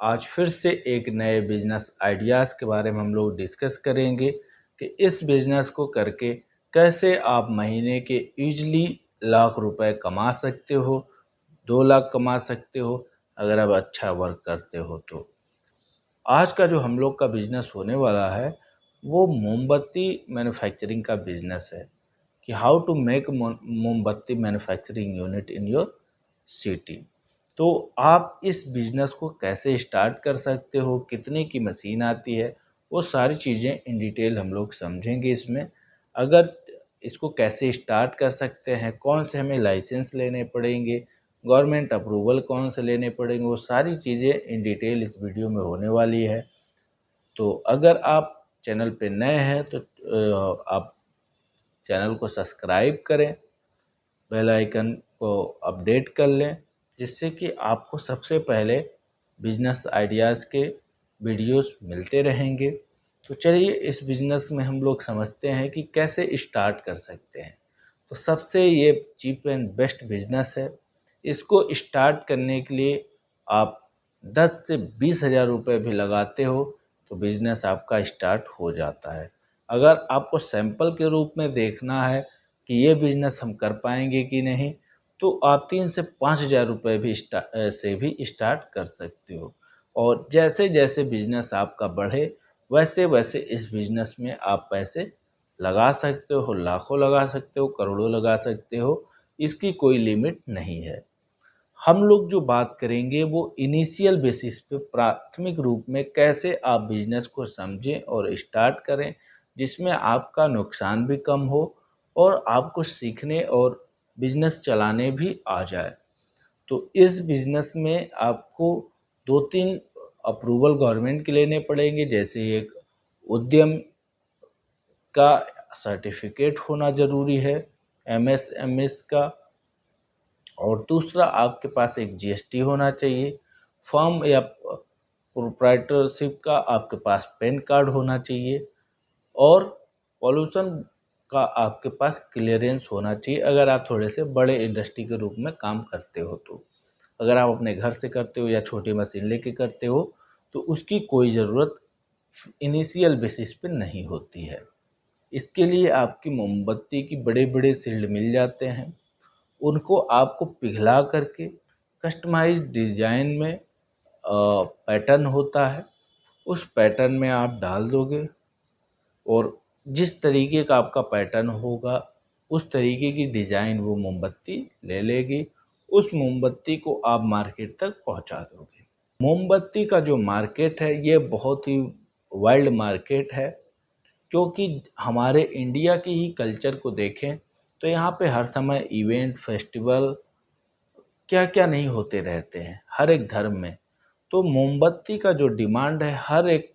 आज फिर से एक नए बिजनेस आइडियाज़ के बारे में हम लोग डिस्कस करेंगे कि इस बिजनेस को करके कैसे आप महीने के ईजिली लाख रुपए कमा सकते हो, 2 लाख कमा सकते हो अगर आप अच्छा वर्क करते हो तो। आज का जो हम लोग का बिजनेस होने वाला है वो मोमबत्ती मैन्युफैक्चरिंग का बिजनेस है कि हाउ टू मेक मोमबत्ती manufacturing unit in your city. तो आप इस बिजनेस को कैसे स्टार्ट कर सकते हो, कितने की मशीन आती है, वो सारी चीज़ें इन डिटेल हम लोग समझेंगे इसमें। अगर इसको कैसे स्टार्ट कर सकते हैं, कौन से हमें लाइसेंस लेने पड़ेंगे, गवर्नमेंट अप्रूवल कौन से लेने पड़ेंगे, वो सारी चीज़ें इन डिटेल इस वीडियो में होने वाली है। तो अगर आप चैनल पे नए हैं तो आप चैनल को सब्सक्राइब करें, बेल आइकन को अपडेट कर लें, जिससे कि आपको सबसे पहले बिजनेस आइडियाज़ के वीडियोस मिलते रहेंगे। तो चलिए इस बिजनेस में हम लोग समझते हैं कि कैसे स्टार्ट कर सकते हैं। तो सबसे ये चीप एंड बेस्ट बिजनेस है। इसको स्टार्ट करने के लिए आप 10 से 20 हज़ार रुपये भी लगाते हो तो बिजनेस आपका स्टार्ट हो जाता है। अगर आपको सैंपल के रूप में देखना है कि ये बिजनेस हम कर पाएंगे कि नहीं, तो आप 3 से 5 हज़ार रुपये भी स्टार्ट कर सकते हो। और जैसे जैसे बिजनेस आपका बढ़े वैसे वैसे इस बिजनेस में आप पैसे लगा सकते हो, लाखों लगा सकते हो, करोड़ों लगा सकते हो, इसकी कोई लिमिट नहीं है। हम लोग जो बात करेंगे वो इनिशियल बेसिस पे प्राथमिक रूप में कैसे आप बिजनेस को समझें और स्टार्ट करें, जिसमें आपका नुकसान भी कम हो और आपको सीखने और बिजनेस चलाने भी आ जाए। तो इस बिजनेस में आपको 2-3 अप्रूवल गवर्नमेंट के लेने पड़ेंगे, जैसे एक उद्यम का सर्टिफिकेट होना ज़रूरी है, एमएसएमएस का, और दूसरा आपके पास एक जीएसटी होना चाहिए। फर्म या प्रोप्राइटरशिप का आपके पास पैन कार्ड होना चाहिए और पॉल्यूशन का आपके पास क्लियरेंस होना चाहिए अगर आप थोड़े से बड़े इंडस्ट्री के रूप में काम करते हो तो। अगर आप अपने घर से करते हो या छोटी मशीन लेके करते हो तो उसकी कोई ज़रूरत इनिशियल बेसिस पे नहीं होती है। इसके लिए आपकी मोमबत्ती की बड़े बड़े शील्ड मिल जाते हैं, उनको आपको पिघला करके कस्टमाइज डिजाइन में पैटर्न होता है, उस पैटर्न में आप डाल दोगे और जिस तरीके का आपका पैटर्न होगा उस तरीके की डिजाइन वो मोमबत्ती ले लेगी। उस मोमबत्ती को आप मार्केट तक पहुंचा दोगे। मोमबत्ती का जो मार्केट है ये बहुत ही वाइल्ड मार्केट है, क्योंकि हमारे इंडिया की ही कल्चर को देखें तो यहाँ पे हर समय इवेंट, फेस्टिवल क्या क्या नहीं होते रहते हैं हर एक धर्म में। तो मोमबत्ती का जो डिमांड है हर एक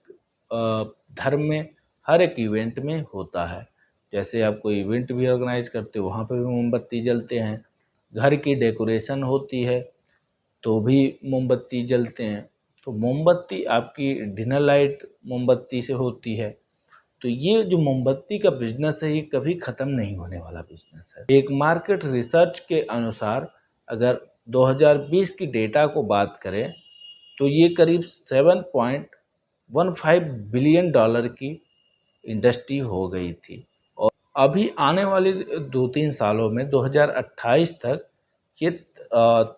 अ, धर्म में, हर एक इवेंट में होता है। जैसे आप कोई इवेंट भी ऑर्गेनाइज करते हो वहाँ पे भी मोमबत्ती जलते हैं, घर की डेकोरेशन होती है तो भी मोमबत्ती जलते हैं। तो मोमबत्ती आपकी डिनर लाइट मोमबत्ती से होती है। तो ये जो मोमबत्ती का बिजनेस है ये कभी ख़त्म नहीं होने वाला बिजनेस है। एक मार्केट रिसर्च के अनुसार अगर 2020 की डेटा को बात करें तो ये करीब 7.15 बिलियन डॉलर की इंडस्ट्री हो गई थी। और अभी आने वाले 2-3 सालों में 2028 तक ये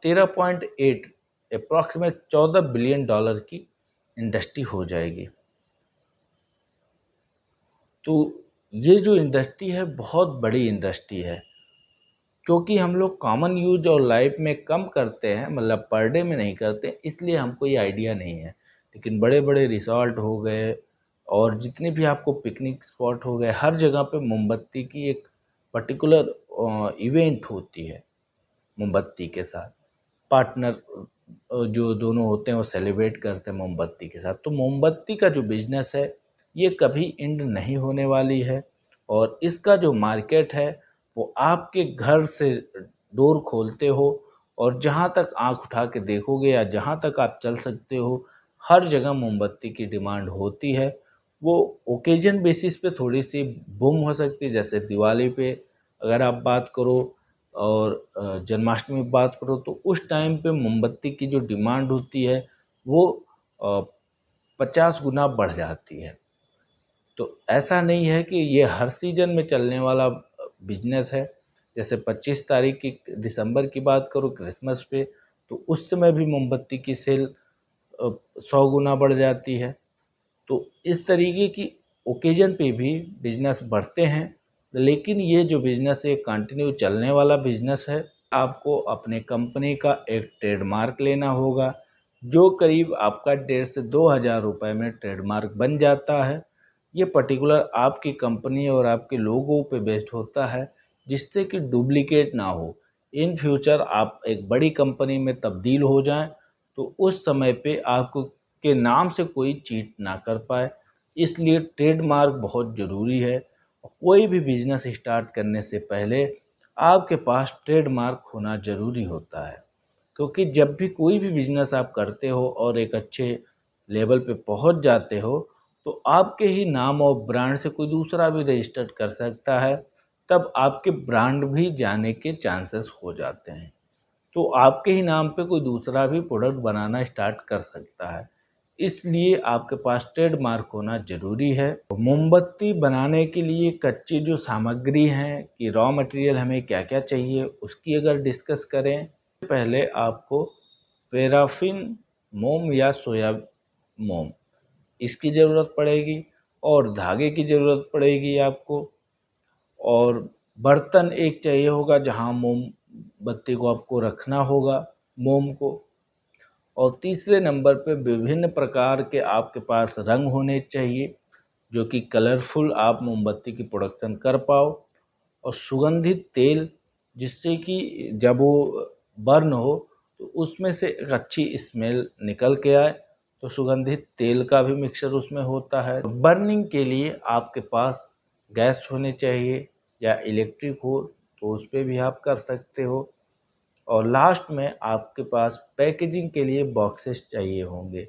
13.8 अप्रॉक्सीमेट 14 बिलियन डॉलर की इंडस्ट्री हो जाएगी। तो ये जो इंडस्ट्री है बहुत बड़ी इंडस्ट्री है, क्योंकि हम लोग कॉमन यूज और लाइफ में कम करते हैं, मतलब पर डे में नहीं करते, इसलिए हमको ये आइडिया नहीं है। लेकिन बड़े बड़े रिसॉर्ट हो गए और जितने भी आपको पिकनिक स्पॉट हो गए, हर जगह पे मोमबत्ती की एक पर्टिकुलर इवेंट होती है। मोमबत्ती के साथ पार्टनर जो दोनों होते हैं वो सेलिब्रेट करते हैं मोमबत्ती के साथ। तो मोमबत्ती का जो बिजनेस है ये कभी एंड नहीं होने वाली है। और इसका जो मार्केट है वो आपके घर से डोर खोलते हो और जहाँ तक आंख उठा के देखोगे या जहाँ तक आप चल सकते हो हर जगह मोमबत्ती की डिमांड होती है। वो ओकेजन बेसिस पे थोड़ी सी बूम हो सकती है, जैसे दिवाली पे अगर आप बात करो और जन्माष्टमी की बात करो तो उस टाइम पे मोमबत्ती की जो डिमांड होती है वो 50 गुना बढ़ जाती है। तो ऐसा नहीं है कि ये हर सीजन में चलने वाला बिजनेस है। जैसे 25 तारीख की दिसंबर की बात करूँ क्रिसमस पे, तो उस समय भी मोमबत्ती की सेल 100 गुना बढ़ जाती है। तो इस तरीके की ओकेजन पे भी बिजनेस बढ़ते हैं। लेकिन ये जो बिजनेस है कंटिन्यू चलने वाला बिजनेस है। आपको अपने कंपनी का एक ट्रेडमार्क लेना होगा, जो करीब आपका 1,500 से 2,000 रुपये में ट्रेडमार्क बन जाता है। ये पर्टिकुलर आपकी कंपनी और आपके लोगों पे बेस्ड होता है, जिससे कि डुप्लीकेट ना हो। इन फ्यूचर आप एक बड़ी कंपनी में तब्दील हो जाएं, तो उस समय पे आपको के नाम से कोई चीट ना कर पाए। इसलिए ट्रेडमार्क बहुत ज़रूरी है। कोई भी बिजनेस स्टार्ट करने से पहले आपके पास ट्रेडमार्क होना ज़रूरी होता है, क्योंकि जब भी कोई भी बिजनेस आप करते हो और एक अच्छे लेवल पे पहुंच जाते हो, तो आपके ही नाम और ब्रांड से कोई दूसरा भी रजिस्टर कर सकता है। तब आपके ब्रांड भी जाने के चांसेस हो जाते हैं। तो आपके ही नाम पे कोई दूसरा भी प्रोडक्ट बनाना स्टार्ट कर सकता है। इसलिए आपके पास ट्रेडमार्क होना ज़रूरी है। मोमबत्ती बनाने के लिए कच्ची जो सामग्री है कि रॉ मटेरियल हमें क्या क्या चाहिए, उसकी अगर डिस्कस करें, पहले आपको पैराफिन मोम या सोया मोम इसकी ज़रूरत पड़ेगी, और धागे की ज़रूरत पड़ेगी आपको, और बर्तन एक चाहिए होगा जहां मोमबत्ती को आपको रखना होगा, मोम को। और तीसरे नंबर पे विभिन्न प्रकार के आपके पास रंग होने चाहिए, जो कि कलरफुल आप मोमबत्ती की प्रोडक्शन कर पाओ। और सुगंधित तेल, जिससे कि जब वो बर्न हो तो उसमें से एक अच्छी स्मेल निकल के आए। तो सुगंधित तेल का भी मिक्सचर उसमें होता है। बर्निंग के लिए आपके पास गैस होने चाहिए, या इलेक्ट्रिक हो तो उस पर भी आप कर सकते हो। और लास्ट में आपके पास पैकेजिंग के लिए बॉक्सेस चाहिए होंगे।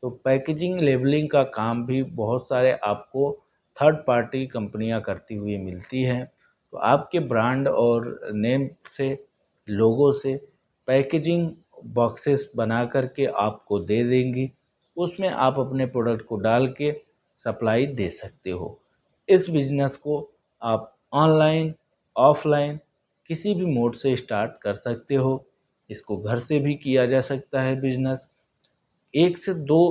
तो पैकेजिंग लेबलिंग का काम भी बहुत सारे आपको थर्ड पार्टी कंपनियां करती हुई मिलती हैं। तो आपके ब्रांड और नेम से, लोगो से पैकेजिंग बॉक्सेस बना करके आपको दे देंगी। उसमें आप अपने प्रोडक्ट को डाल के सप्लाई दे सकते हो। इस बिज़नेस को आप ऑनलाइन, ऑफलाइन किसी भी मोड से स्टार्ट कर सकते हो। इसको घर से भी किया जा सकता है बिजनेस। 1 से 2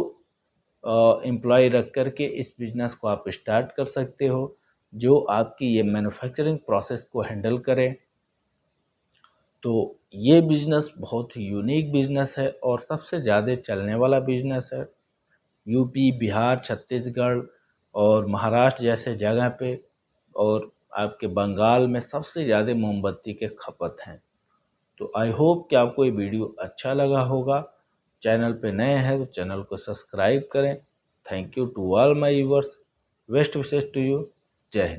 एम्प्लॉय रख कर के इस बिजनेस को आप स्टार्ट कर सकते हो, जो आपकी ये मैन्युफैक्चरिंग प्रोसेस को हैंडल करें। तो ये बिजनेस बहुत ही यूनिक बिजनेस है और सबसे ज़्यादा चलने वाला बिजनेस है। यूपी, बिहार, छत्तीसगढ़ और महाराष्ट्र जैसे जगह पे, और आपके बंगाल में सबसे ज़्यादा मोमबत्ती के खपत हैं। तो आई होप कि आपको ये वीडियो अच्छा लगा होगा। चैनल पे नए हैं तो चैनल को सब्सक्राइब करें। Thank you to all my viewers. Best wishes to you. जय हिंद।